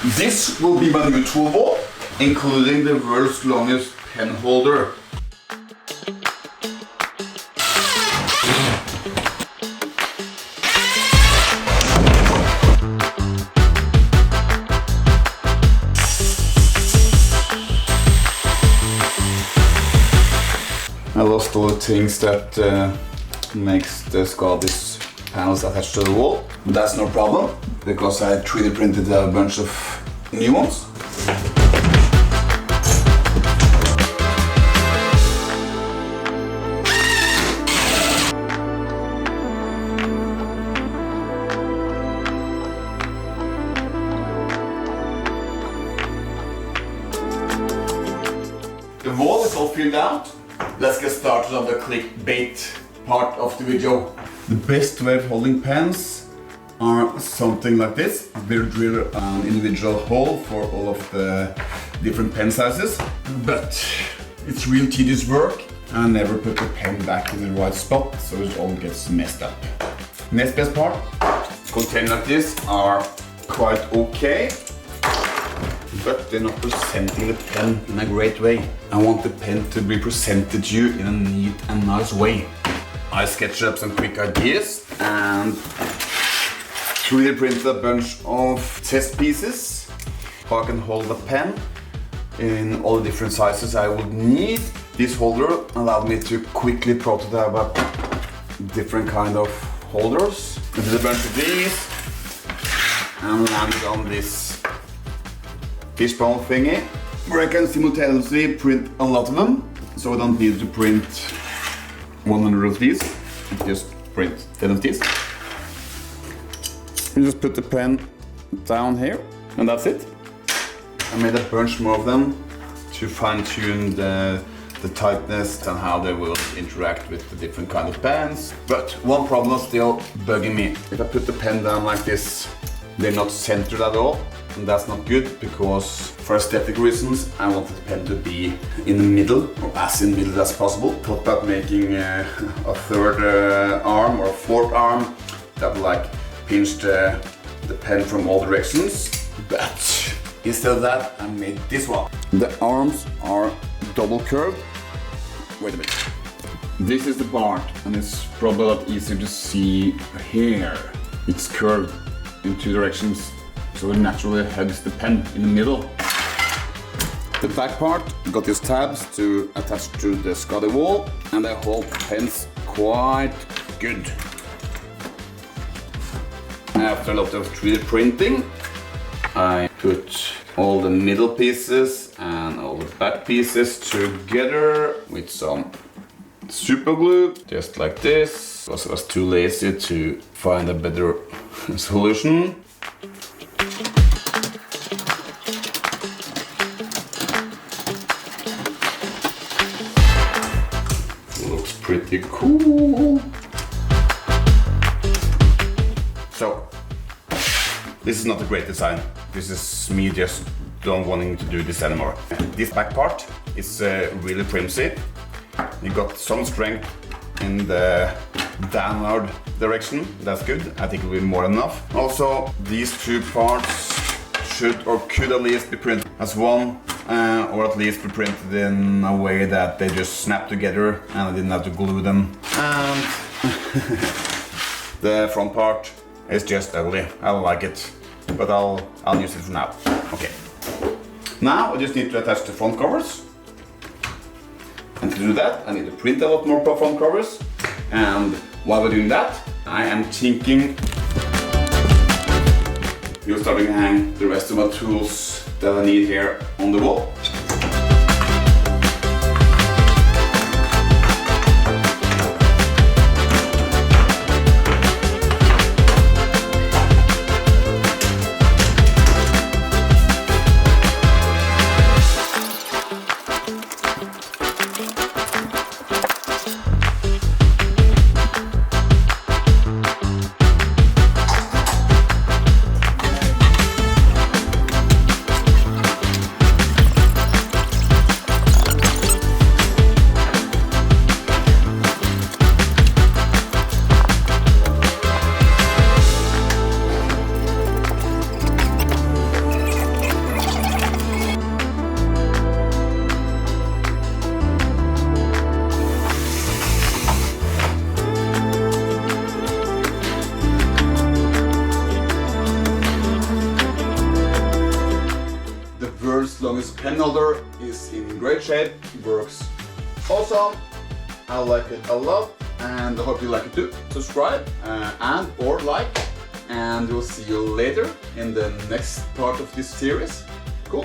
This will be my new tool wall, including the world's longest pen holder. I lost all the things that makes the Skadis panels attached to the wall. But that's no problem, because I 3D printed a bunch of new ones. The wall is all filled out. Let's get started on the clickbait part of the video. The best way of holding pens are something like this. We'll drill an individual hole for all of the different pen sizes, but it's real tedious work. I never put the pen back in the right spot, so it all gets messed up. Next best part, containers like this are quite okay, but they're not presenting the pen in a great way. I want the pen to be presented to you in a neat and nice way. I sketched up some quick ideas and 3D printed a bunch of test pieces how I can hold the pen in all the different sizes I would need. This holder allowed me to quickly prototype up different kind of holders. I did a bunch of these and landed on this fishbowl thingy where I can simultaneously print a lot of them, so I don't need to print 100 of these, just print 10 of these. You just put the pen down here and that's it. I made a bunch more of them to fine-tune the tightness and how they will interact with the different kind of pens. But one problem is still bugging me. If I put the pen down like this, they're not centered at all. And that's not good, because for aesthetic reasons I wanted the pen to be in the middle, or as in the middle as possible. Thought about making a third arm or a fourth arm that would like pinch the pen from all directions. But instead of that, I made this one. The arms are double curved. Wait a minute. This is the part, and it's probably a lot easier to see here. It's curved in two directions, so it naturally hugs the pen in the middle. The back part got these tabs to attach to the Skadi wall, and they hold pens quite good. After a lot of 3D printing, I put all the middle pieces and all the back pieces together with some super glue, just like this, because I was too lazy to find a better solution. Looks pretty cool. So, this is not a great design. This is me just don't wanting to do this anymore. This back part is really flimsy. You got some strength in the downward direction. That's good. I think it will be more than enough. Also, these two parts should or could at least be printed as one, or at least be printed in a way that they just snap together and I didn't have to glue them. And the front part is just ugly. I don't like it, but I'll use it for now. Okay. Now I just need to attach the front covers. And to do that, I need to print a lot more front covers. And while we're doing that, I am thinking you're starting to hang the rest of my tools that I need here on the wall. long as penholder is in great shape, works awesome. I like it a lot, and I hope you like it too. Subscribe and or like, and we'll see you later in the next part of this series. Cool.